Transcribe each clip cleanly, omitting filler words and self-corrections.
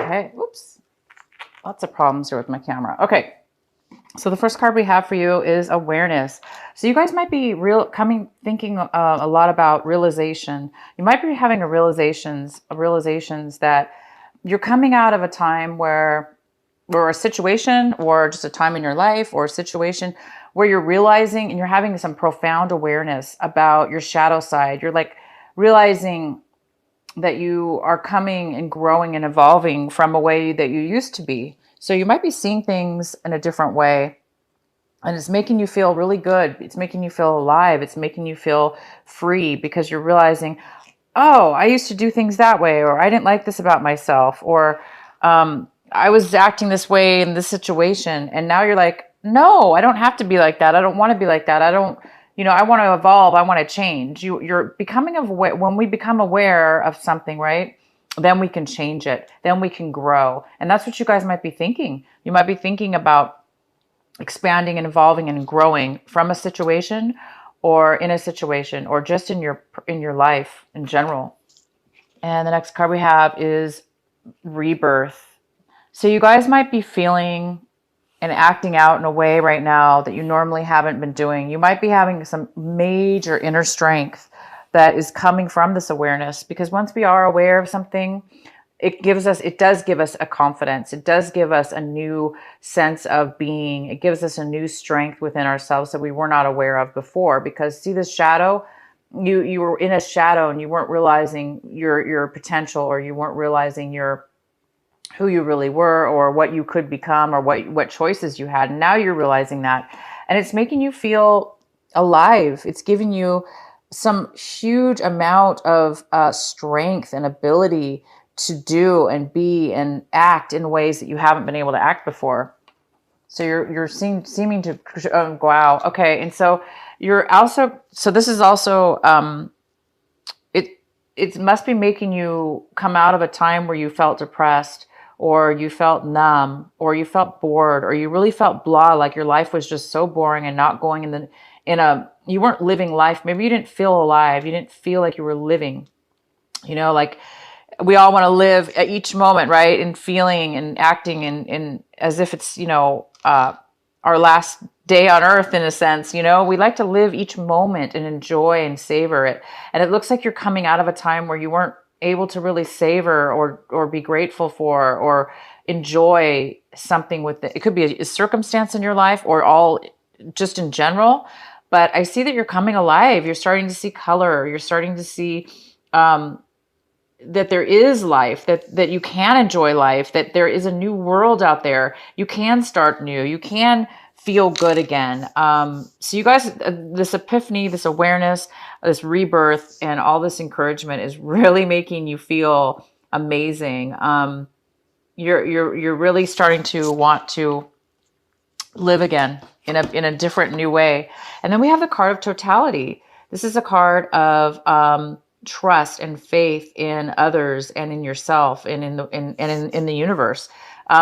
Okay, oops. Lots of problems here with my camera. Okay, so the first card we have for you is awareness. So you guys might be thinking a lot about realization. You might be having realizations that you're coming out of a time or a situation, or just a time in your life, or a situation where you're realizing and you're having some profound awareness about your shadow side. You're like realizing that you are coming and growing and evolving from a way that you used to be. So you might be seeing things in a different way, and it's making you feel really good. It's making you feel alive. It's making you feel free, because you're realizing, oh, I used to do things that way, or I didn't like this about myself, or I was acting this way in this situation. And now you're like, no, I don't have to be like that. I don't want to be like that. I don't, I want to evolve. I want to change. You're becoming aware. When we become aware of something, right? Then we can change it. Then we can grow. And that's what you guys might be thinking. You might be thinking about expanding and evolving and growing from a situation, or in a situation, or just in your life in general. And the next card we have is rebirth. So you guys might be feeling and acting out in a way right now that you normally haven't been doing. You might be having some major inner strength that is coming from this awareness, because once we are aware of something, it does give us a confidence. It does give us a new sense of being. It gives us a new strength within ourselves that we were not aware of before. Because see, this shadow, you were in a shadow and you weren't realizing your potential, or you weren't realizing who you really were, or what you could become, or what choices you had. And now you're realizing that, and it's making you feel alive. It's giving you some huge amount of strength and ability to do and be and act in ways that you haven't been able to act before. So you're seeming to wow. Okay, and so you're also, so this is also it must be making you come out of a time where you felt depressed, or you felt numb, or you felt bored, or you really felt blah, like your life was just so boring and not going you weren't living life. Maybe you didn't feel alive. You didn't feel like you were living. Like we all want to live at each moment, right? And feeling and acting and as if it's, our last day on earth, in a sense. We like to live each moment and enjoy and savor it. And it looks like you're coming out of a time where you weren't able to really savor or be grateful for, or enjoy something with it. It could be a circumstance in your life, or all just in general. But I see that you're coming alive. You're starting to see color. You're starting to see that there is life, that you can enjoy life, that there is a new world out there. You can start new. You can feel good again. So you guys, this epiphany, this awareness, this rebirth, and all this encouragement is really making you feel amazing. You're really starting to want to live again in a different, new way. And then we have the card of totality. This is a card of trust and faith in others and in yourself and in the universe.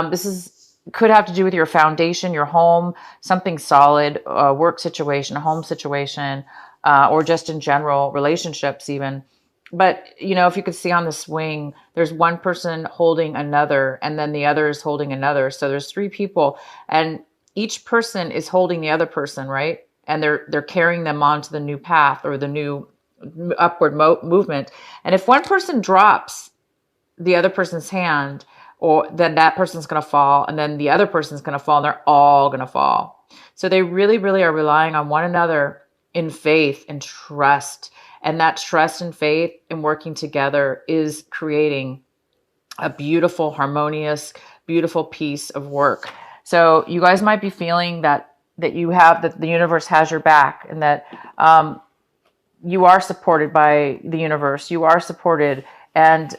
This could have to do with your foundation, your home, something solid, a work situation, a home situation, or just in general relationships even. But, if you could see on the swing, there's one person holding another, and then the other is holding another. So there's three people, and each person is holding the other person, right? And they're carrying them onto the new path, or the new upward movement. And if one person drops the other person's hand, or then that person's going to fall, and then the other person's going to fall, and they're all going to fall. So they really, really are relying on one another in faith and trust. And that trust and faith and working together is creating a beautiful, harmonious, beautiful piece of work. So you guys might be feeling that the universe has your back, and that you are supported by the universe. You are supported, and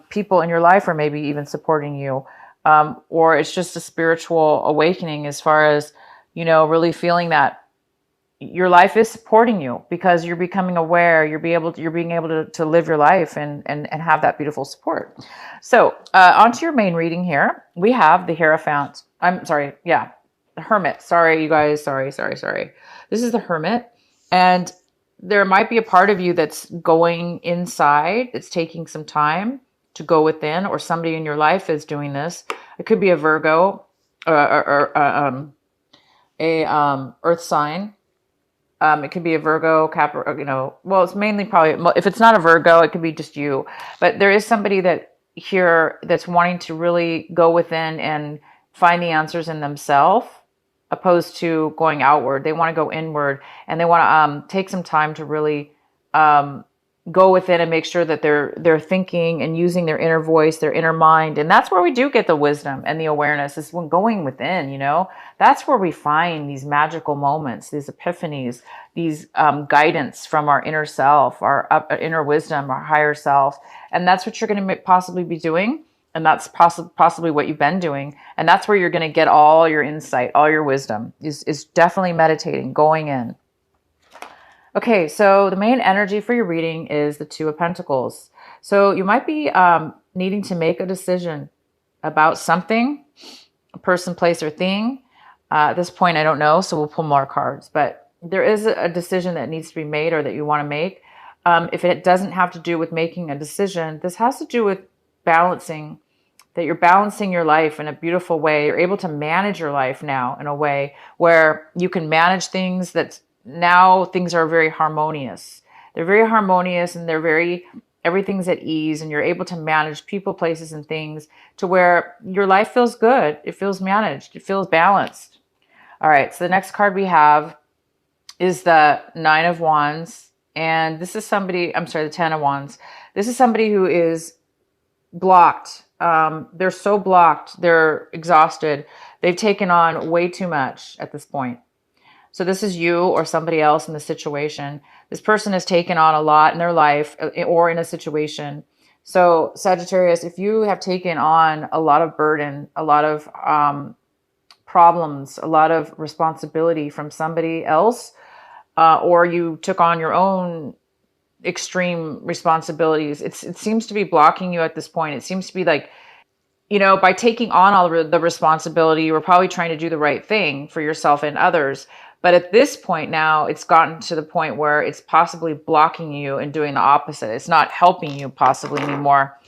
people in your life are maybe even supporting you. Or it's just a spiritual awakening, as far as, really feeling that your life is supporting you, because you're becoming aware. You're being able to live your life and have that beautiful support. So onto your main reading here. We have the Hierophant. The Hermit. Sorry, you guys. Sorry. This is the Hermit. And there might be a part of you that's going inside. It's taking some time to go within, or somebody in your life is doing this. It could be a Virgo, earth sign. It could be a Virgo, Capricorn, well, it's mainly probably, if it's not a Virgo, it could be just you. But there is somebody that's wanting to really go within and find the answers in themselves, opposed to going outward. They want to go inward, and they want to take some time to really go within and make sure that they're thinking and using their inner voice, their inner mind. And that's where we do get the wisdom and the awareness, is when going within. That's where we find these magical moments, these epiphanies, these guidance from our inner self, our inner wisdom, our higher self. And that's what you're going to possibly be doing. And that's possibly what you've been doing. And that's where you're going to get all your insight, all your wisdom, is definitely meditating, going in. Okay, so the main energy for your reading is the Two of Pentacles. So you might be needing to make a decision about something, a person, place, or thing. At this point, I don't know, so we'll pull more cards. But there is a decision that needs to be made, or that you want to make. If it doesn't have to do with making a decision, this has to do with balancing, that you're balancing your life in a beautiful way. You're able to manage your life now in a way where you can manage things that's now things are very harmonious. They're very harmonious, and everything's at ease, and you're able to manage people, places, and things to where your life feels good. It feels managed. It feels balanced. All right. So the next card we have is the Nine of Wands. And this is the 10 of Wands. This is somebody who is blocked. They're so blocked. They're exhausted. They've taken on way too much at this point. So this is you or somebody else in the situation. This person has taken on a lot in their life or in a situation. So Sagittarius, if you have taken on a lot of burden, a lot of problems, a lot of responsibility from somebody else, or you took on your own extreme responsibilities, it seems to be blocking you at this point. It seems to be like, by taking on all the responsibility, you were probably trying to do the right thing for yourself and others. But at this point now, it's gotten to the point where it's possibly blocking you and doing the opposite. It's not helping you possibly anymore.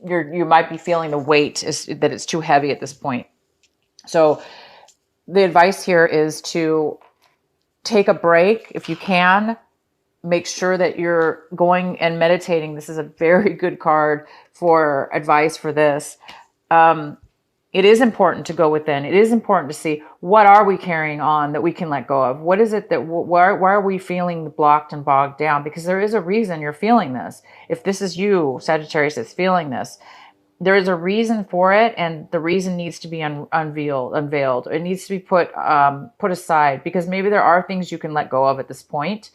You might be feeling the weight that it's too heavy at this point. So the advice here is to take a break if you can. Make sure that you're going and meditating. This is a very good card for advice for this. It is important to go within. It is important to see, what are we carrying on that we can let go of? What is it that, why are we feeling blocked and bogged down? Because there is a reason you're feeling this. If this is you, Sagittarius, that's feeling this, there is a reason for it, and the reason needs to be unveiled. It needs to be put aside, because maybe there are things you can let go of at this point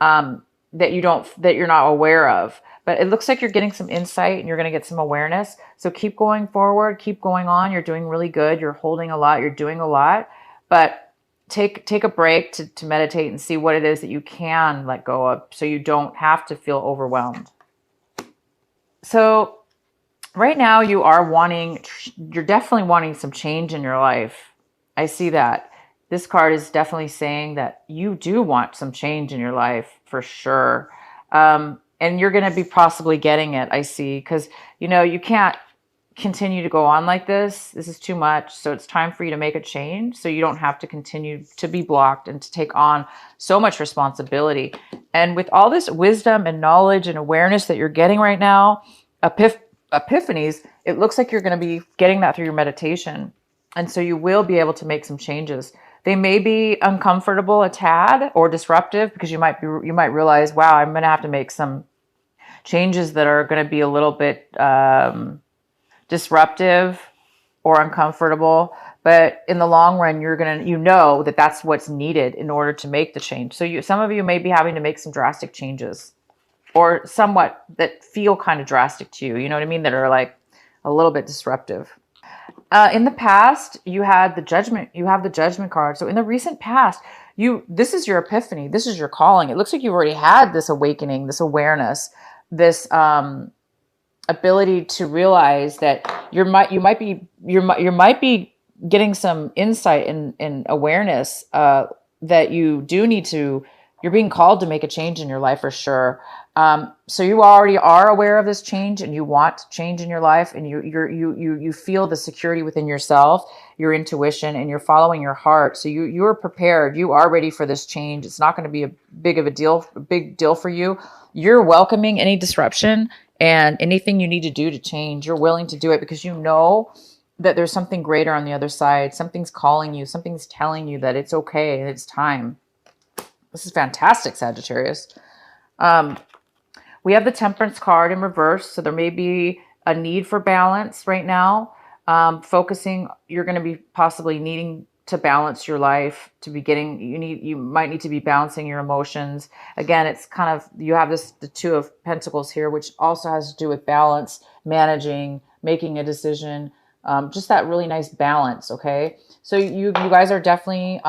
that you're not aware of. But it looks like you're getting some insight, and you're going to get some awareness. So keep going forward, keep going on. You're doing really good. You're holding a lot. You're doing a lot. But take a break to meditate and see what it is that you can let go of, so you don't have to feel overwhelmed. So right now you're definitely wanting some change in your life. I see that. This card is definitely saying that you do want some change in your life for sure. And you're going to be possibly getting it, I see, because, you can't continue to go on like this. This is too much. So it's time for you to make a change, so you don't have to continue to be blocked and to take on so much responsibility. And with all this wisdom and knowledge and awareness that you're getting right now, epiphanies, it looks like you're going to be getting that through your meditation. And so you will be able to make some changes. They may be uncomfortable a tad or disruptive, because you might realize, wow, I'm going to have to make some changes that are going to be a little bit disruptive or uncomfortable. But in the long run, you know that that's what's needed in order to make the change. So some of you may be having to make some drastic changes, or somewhat that feel kind of drastic to you. You know what I mean? That are like a little bit disruptive. In the past, you had the Judgment. You have the Judgment card. So in the recent past, this is your epiphany. This is your calling. It looks like you've already had this awakening, this awareness, this ability to realize that you might be getting some insight and awareness that you do need to. You're being called to make a change in your life for sure. So you already are aware of this change and you want change in your life, and you feel the security within yourself, your intuition, and you're following your heart. So you are prepared. You are ready for this change. It's not going to be a big deal for you. You're welcoming any disruption and anything you need to do to change. You're willing to do it because you know that there's something greater on the other side. Something's calling you. Something's telling you that it's okay and it's time. This is fantastic, Sagittarius. We have the Temperance card in reverse, so there may be a need for balance right now. You're going to be possibly needing to balance your life, you might need to be balancing your emotions. Again, it's kind of, you have the Two of Pentacles here, which also has to do with balance, managing, making a decision, just that really nice balance. Okay. So you guys are definitely,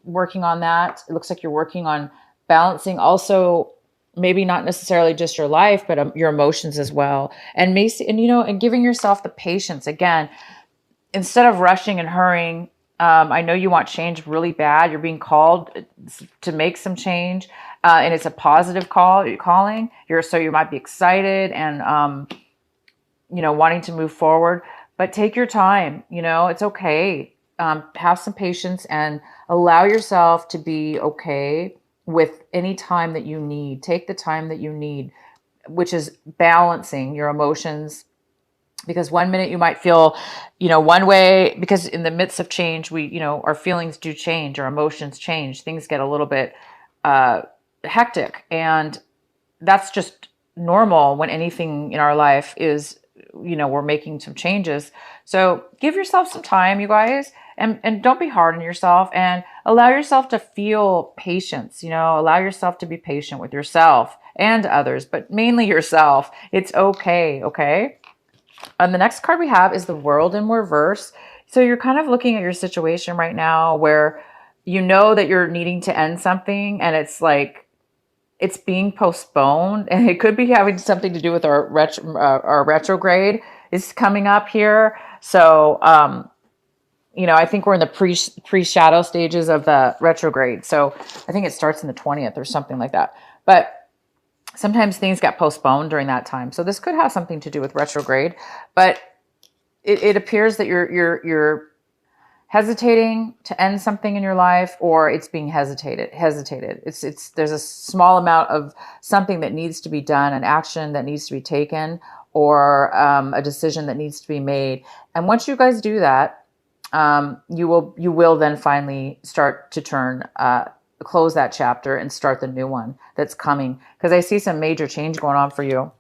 working on that. It looks like you're working on balancing also, maybe not necessarily just your life, but your emotions as well. And giving yourself the patience again, instead of rushing and hurrying. I know you want change really bad. You're being called to make some change, and it's a positive calling. So you might be excited and, wanting to move forward, but take your time. It's okay. Have some patience and allow yourself to be okay with any time that you need. Take the time that you need, which is balancing your emotions. Because one minute you might feel, one way, because in the midst of change, our feelings do change, our emotions change, things get a little bit hectic. And that's just normal when anything in our life is, we're making some changes. So give yourself some time, you guys, and don't be hard on yourself, and allow yourself to feel patience, allow yourself to be patient with yourself and others, but mainly yourself. It's okay. Okay. And the next card we have is the World in reverse. So you're kind of looking at your situation right now where you know that you're needing to end something, and it's like it's being postponed, and it could be having something to do with our retrograde is coming up here. So, I think we're in the pre-shadow stages of the retrograde. So I think it starts in the 20th or something like that. But sometimes things get postponed during that time. So this could have something to do with retrograde, but it appears that you're hesitating to end something in your life, or it's being hesitated. There's a small amount of something that needs to be done, an action that needs to be taken, or a decision that needs to be made. And once you guys do that, you will then finally start to close that chapter and start the new one that's coming, because I see some major change going on for you.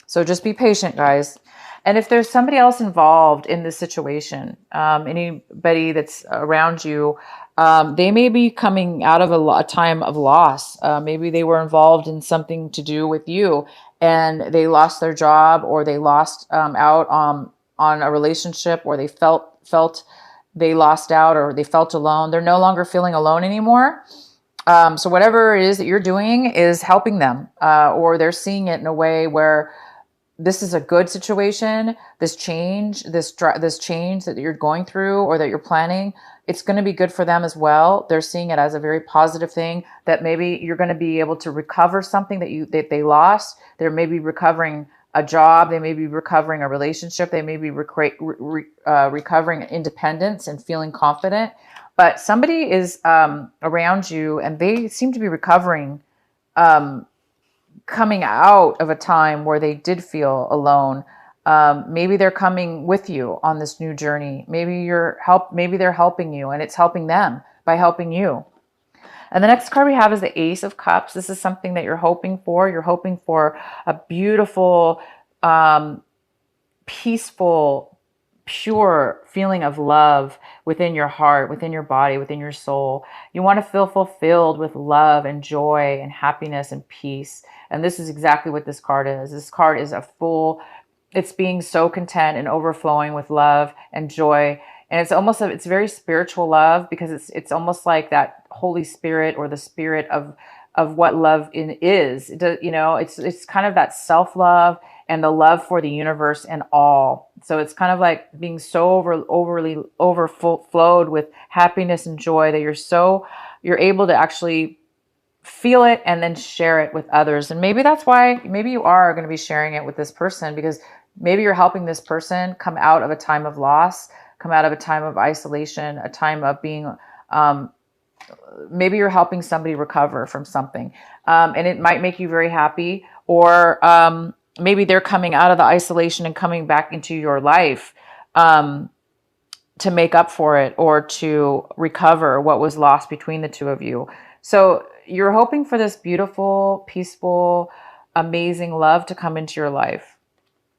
So just be patient, guys. And if there's somebody else involved in this situation, anybody that's around you, they may be coming out of a time of loss. Maybe they were involved in something to do with you, and they lost their job, or they lost out on a relationship, or they felt they lost out, or they felt alone. They're no longer feeling alone anymore. So whatever it is that you're doing is helping them, or they're seeing it in a way where this is a good situation. This change that you're going through or that you're planning, it's going to be good for them as well. They're seeing it as a very positive thing, that maybe you're going to be able to recover something that they lost. They may be recovering a job. They may be recovering a relationship. They may be recovering independence and feeling confident. But somebody is around you, and they seem to be recovering, coming out of a time where they did feel alone. Maybe they're coming with you on this new journey. Maybe they're helping you, and it's helping them by helping you. And the next card we have is the Ace of Cups. This is something that you're hoping for. You're hoping for a beautiful, peaceful, pure feeling of love within your heart, within your body, within your soul. You want to feel fulfilled with love and joy and happiness and peace. And this is exactly what this card is. This card is it's being so content and overflowing with love and joy. And it's very spiritual love, because it's almost like that Holy Spirit, or the spirit of what love is. It's kind of that self-love and the love for the universe and all. So it's kind of like being so overly overflowed with happiness and joy that you're able to actually feel it and then share it with others. And maybe that's why, maybe you are going to be sharing it with this person, because maybe you're helping this person come out of a time of loss, come out of a time of isolation, a time of being, maybe you're helping somebody recover from something. And it might make you very happy, or maybe they're coming out of the isolation and coming back into your life to make up for it, or to recover what was lost between the two of you. So you're hoping for this beautiful, peaceful, amazing love to come into your life.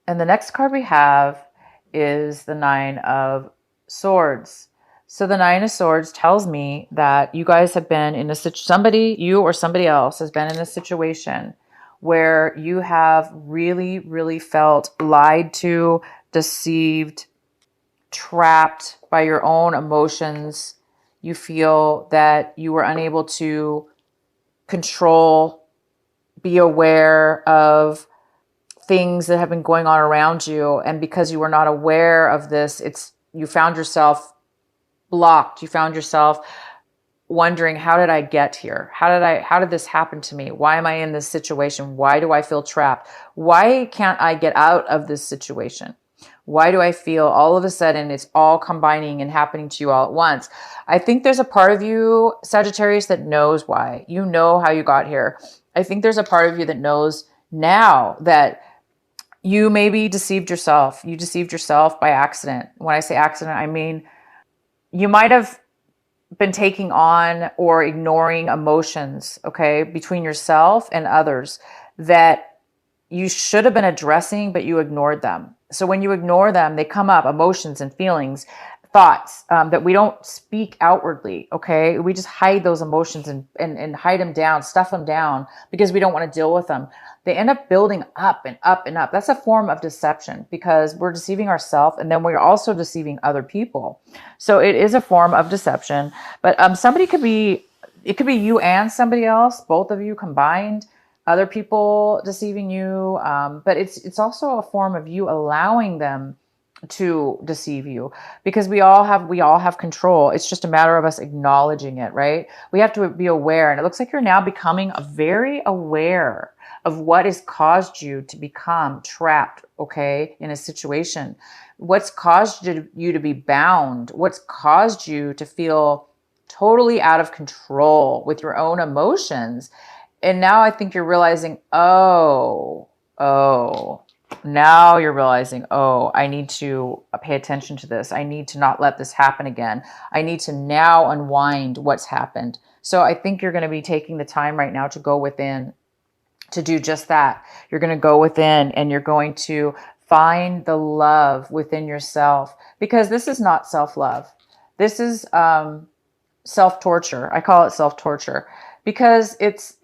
And the next card we have is the Nine of Swords. So the Nine of Swords tells me that you guys have been in you or somebody else has been in a situation where you have really, really felt lied to, deceived, trapped by your own emotions. You feel that you were unable to control, be aware of things that have been going on around you. And because you were not aware of this, you found yourself blocked. You found yourself wondering, how did I get here? How did this happen to me? Why am I in this situation? Why do I feel trapped? Why can't I get out of this situation? Why do I feel all of a sudden it's all combining and happening to you all at once? I think there's a part of you, Sagittarius, that knows why. You know how you got here. I think there's a part of you that knows now that you maybe deceived yourself. You deceived yourself by accident. When I say accident, I mean you might have been taking on or ignoring emotions, okay, between yourself and others that you should have been addressing, but you ignored them. So when you ignore them, they come up, emotions and feelings, thoughts that we don't speak outwardly, okay? We just hide those emotions and hide them down, stuff them down because we don't want to deal with them. They end up building up and up and up. That's a form of deception because we're deceiving ourselves and then we're also deceiving other people. So it is a form of deception, but it could be you and somebody else, both of you combined, other people deceiving you. But it's also a form of you allowing them to deceive you because we all have control. It's just a matter of us acknowledging it, right? We have to be aware. And it looks like you're now becoming very aware of what has caused you to become trapped, okay, in a situation. What's caused you to be bound? What's caused you to feel totally out of control with your own emotions? And now I think you're realizing, now you're realizing, I need to pay attention to this. I need to not let this happen again. I need to now unwind what's happened. So I think you're going to be taking the time right now to go within, to do just that. You're going to go within and you're going to find the love within yourself, because this is not self-love. This is self-torture. I call it self-torture because it's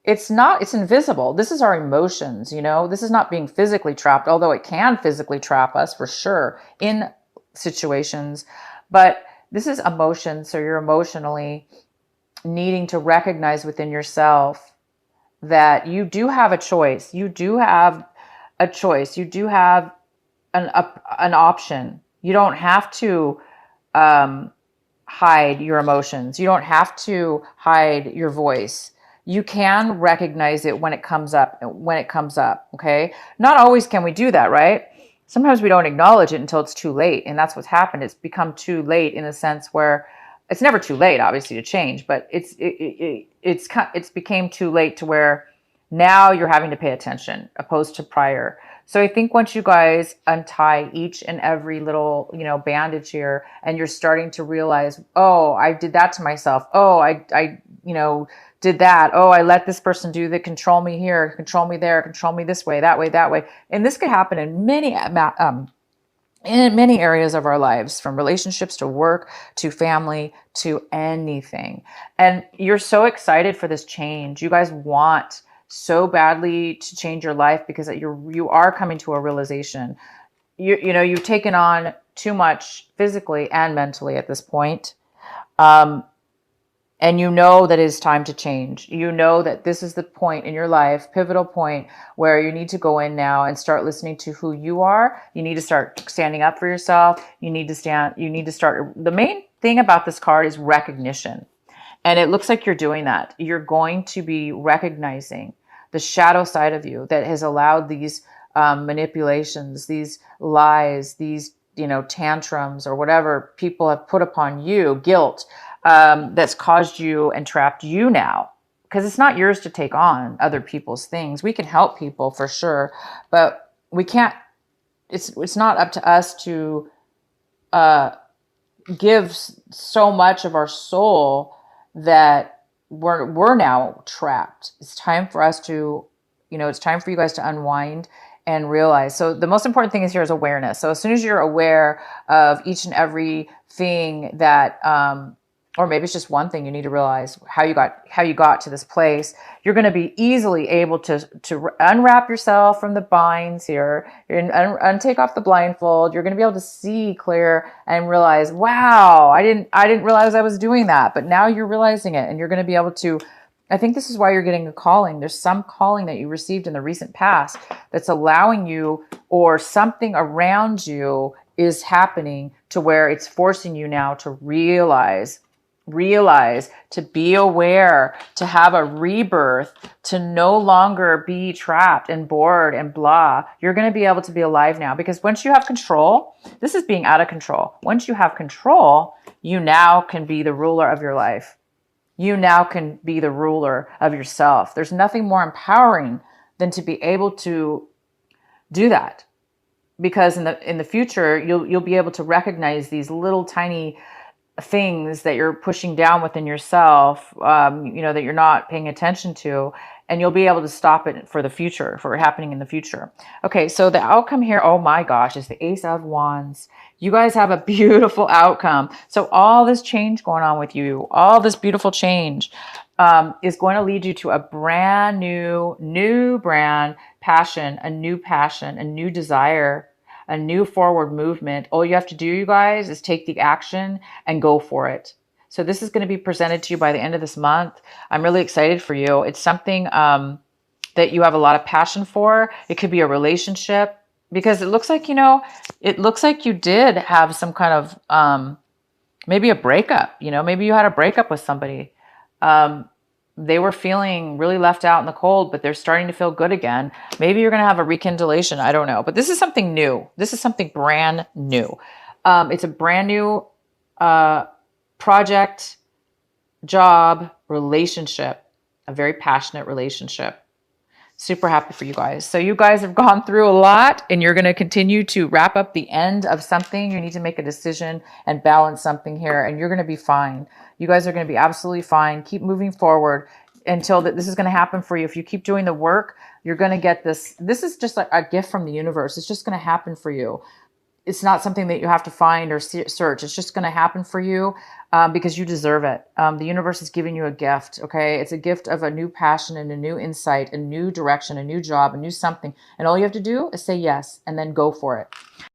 invisible. This is our emotions, this is not being physically trapped, although it can physically trap us for sure in situations, but this is emotion. So you're emotionally needing to recognize within yourself that you do have a choice. You do have a choice. You do have an option. You don't have to hide your emotions. You don't have to hide your voice. You can recognize it when it comes up, okay? Not always can we do that, right? Sometimes we don't acknowledge it until it's too late, and that's what's happened. It's become too late in a sense where it's never too late, obviously, to change, but it's became too late to where now you're having to pay attention opposed to prior. So I think once you guys untie each and every little, bandage here, and you're starting to realize, I did that to myself. I did that. I let this person do that, control me here, control me there, control me this way, that way, that way. And this could happen in many areas of our lives, from relationships to work to family to anything. And you're so excited for this change. You guys want so badly to change your life because you are coming to a realization. You've taken on too much physically and mentally at this point. And you know that it's time to change. You know that this is the point in your life, pivotal point, where you need to go in now and start listening to who you are. You need to start standing up for yourself. You need to start. The main thing about this card is recognition. And it looks like you're doing that. You're going to be recognizing the shadow side of you that has allowed these manipulations, these lies, these, tantrums or whatever people have put upon you, guilt, that's caused you and trapped you now. Because it's not yours to take on other people's things. We can help people for sure, but we can't, it's not up to us to give so much of our soul that we're now trapped. It's time for us to, it's time for you guys to unwind and realize. So the most important thing is here is awareness. So as soon as you're aware of each and every thing that, or maybe it's just one thing you need to realize how you got to this place, you're going to be easily able to unwrap yourself from the binds here, and take off the blindfold. You're going to be able to see clear and realize, wow, I didn't realize I was doing that, but now you're realizing it, and you're going to be able to. I think this is why you're getting a calling. There's some calling that you received in the recent past that's allowing you, or something around you is happening to where it's forcing you now to realize, to be aware, to have a rebirth, to no longer be trapped and bored and blah. You're going to be able to be alive now, because once you have control, this is being out of control. Once you have control, you now can be the ruler of your life. You now can be the ruler of yourself. There's nothing more empowering than to be able to do that, because in the future, you'll be able to recognize these little tiny things that you're pushing down within yourself, that you're not paying attention to, and you'll be able to stop it for the future, for it happening in the future. Okay, so the outcome here, oh my gosh, is the Ace of Wands. You guys have a beautiful outcome. So all this change going on with you, all this beautiful change, is going to lead you to a brand new brand passion, a new desire, a new forward movement. All you have to do, you guys, is take the action and go for it. So this is going to be presented to you by the end of this month. I'm really excited for you. It's something that you have a lot of passion for. It could be a relationship, because it looks like, you did have some kind of, maybe a breakup, maybe you had a breakup with somebody. They were feeling really left out in the cold, but they're starting to feel good again. Maybe you're going to have a rekindlation. I don't know. But this is something new. This is something brand new. It's a brand new project, job, relationship, a very passionate relationship. Super happy for you guys. So you guys have gone through a lot, and you're going to continue to wrap up the end of something. You need to make a decision and balance something here, and you're going to be fine. You guys are going to be absolutely fine. Keep moving forward until this is going to happen for you. If you keep doing the work, you're going to get this. This is just like a gift from the universe. It's just going to happen for you. It's not something that you have to find or search. It's just going to happen for you because you deserve it. The universe is giving you a gift, okay? It's a gift of a new passion and a new insight, a new direction, a new job, a new something. And all you have to do is say yes and then go for it.